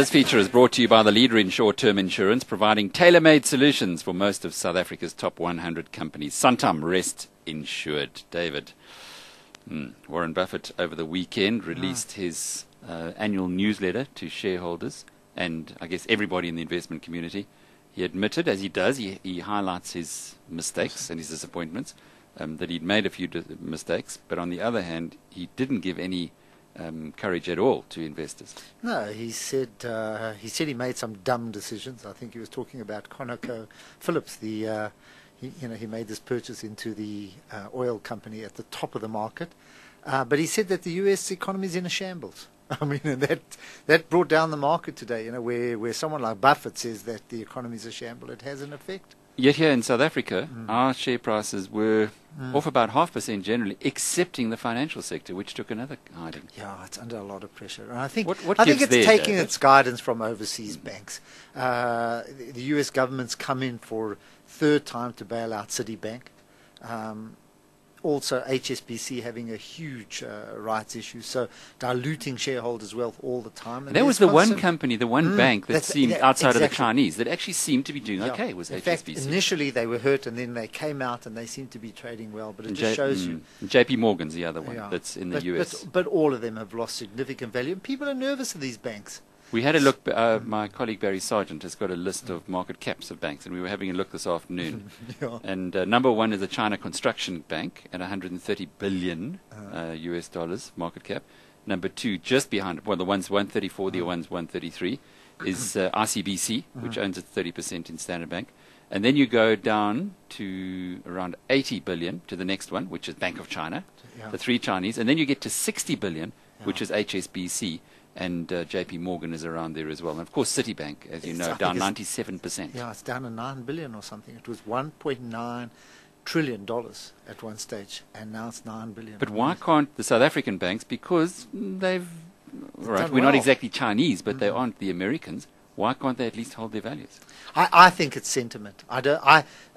this feature is brought to you by the leader in short-term insurance, providing tailor-made solutions for most of South Africa's top 100 companies. Santam, rest insured. David, Warren Buffett over the weekend released his annual newsletter to shareholders and I guess everybody in the investment community. He admitted, as he does, he highlights his mistakes and his disappointments, that he'd made a few mistakes, but on the other hand, he didn't give any courage at all to investors. No, he said he made some dumb decisions. I think he was talking about ConocoPhillips. He made this purchase into the oil company at the top of the market, but he said that the U.S. economy is in a shambles. I mean, and that brought down the market today. Where someone like Buffett says that the economy is a shamble, it has an effect. Yet here in South Africa, our share prices were off about 0.5% generally, excepting the financial sector, which took another hiding. Yeah, it's under a lot of pressure. And I think what it's taking David? Its guidance from overseas banks. The U.S. government's come in for third time to bail out Citibank. Also, HSBC having a huge rights issue, so diluting shareholders' wealth all the time. And there was the one company, the one bank that seemed outside of the Chinese that actually seemed to be doing okay. Was in HSBC. fact, initially they were hurt, and then they came out and they seem to be trading well. But it just shows you. JP Morgan's the other one that's in the US. But all of them have lost significant value, and people are nervous of these banks. We had a look. My colleague Barry Sargent has got a list of market caps of banks, and we were having a look this afternoon. And number one is the China Construction Bank at 130 billion US dollars market cap. Number two, just behind it, well, the one's 134, the one's 133, is RCBC, which owns at 30% in Standard Bank. And then you go down to around 80 billion to the next one, which is Bank of China, the three Chinese, and then you get to 60 billion, which is HSBC. And JP Morgan is around there as well. And, of course, Citibank, as you know, down 97%. Yeah, it's down to 9 billion or something. It was $1.9 trillion at one stage, and now it's 9 billion. But why can't the South African banks, because we're not exactly Chinese, but they aren't the Americans, why can't they at least hold their values? I think it's sentiment.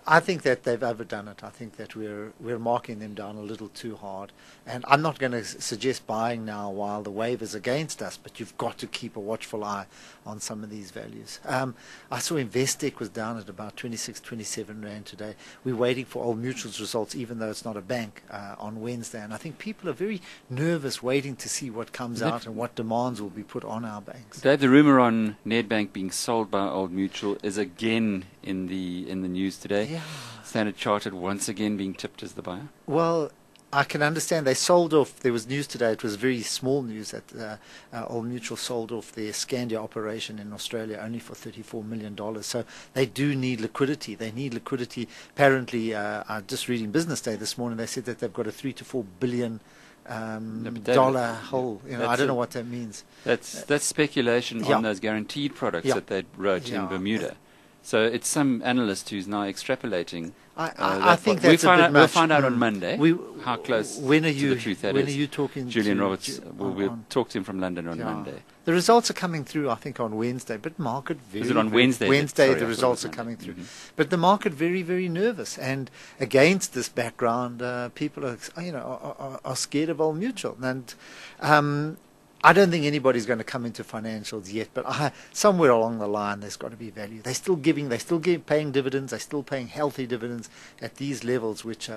I think that they've overdone it. I think that we're marking them down a little too hard. And I'm not going to suggest buying now while the wave is against us, but you've got to keep a watchful eye on some of these values. I saw Investec was down at about 26, 27 Rand today. We're waiting for Old Mutual's results, even though it's not a bank, on Wednesday. And I think people are very nervous waiting to see what comes out and what demands will be put on our banks. Dave, the rumour on Nedbank being sold by Old Mutual is again in the news today. Yeah. Standard Chartered once again being tipped as the buyer. Well, I can understand they sold off. There was news today. It was very small news that Old Mutual sold off their Scandia operation in Australia only for $34 million. So they do need liquidity. They need liquidity. Apparently, I'm just reading Business Day this morning. They said that they've got a $3 to $4 billion dollar hole. I don't know what that means. That's speculation on those guaranteed products that they wrote in Bermuda. So it's some analyst who's now extrapolating. I think that's a bit much. We'll find out on Monday how close to the truth that is. When are you talking Julian to Roberts? We'll talk to him from London on Monday. The results are coming through, I think, on Wednesday, but market very... Is it on Wednesday? Wednesday, the results are coming through. But the market very, very nervous. And against this background, people are scared of Old Mutual. And I don't think anybody's going to come into financials yet, but somewhere along the line there's got to be value. They're still paying dividends, they're still paying healthy dividends at these levels, which,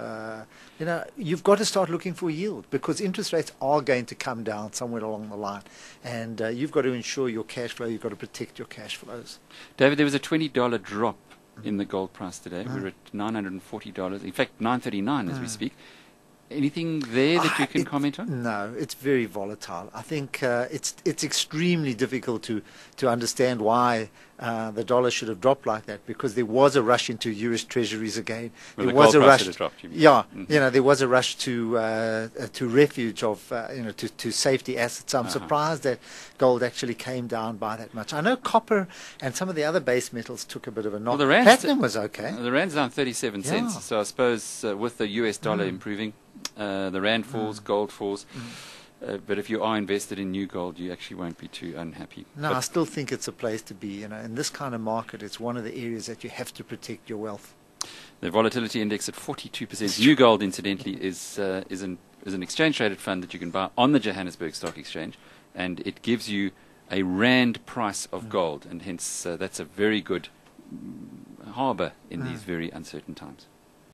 you've got to start looking for yield because interest rates are going to come down somewhere along the line. And you've got to ensure your cash flow, you've got to protect your cash flows. David, there was a $20 drop in the gold price today. We're at $940, in fact $939 as we speak. Anything there that you can comment on? No, it's very volatile. I think it's extremely difficult to understand why the dollar should have dropped like that because there was a rush into US treasuries again. Well, there was a rush. Dropped, you mean? Yeah, there was a rush to refuge of to safety assets. I'm surprised that gold actually came down by that much. I know copper and some of the other base metals took a bit of a knock. Well, platinum was okay. The rand's down 37 cents. So I suppose with the US dollar improving. The rand falls, gold falls, but if you are invested in new gold, you actually won't be too unhappy. No, I still think it's a place to be. In this kind of market, it's one of the areas that you have to protect your wealth. The volatility index at 42%. New gold, incidentally, is an exchange-traded fund that you can buy on the Johannesburg Stock Exchange, and it gives you a rand price of gold, and hence that's a very good harbour in these very uncertain times.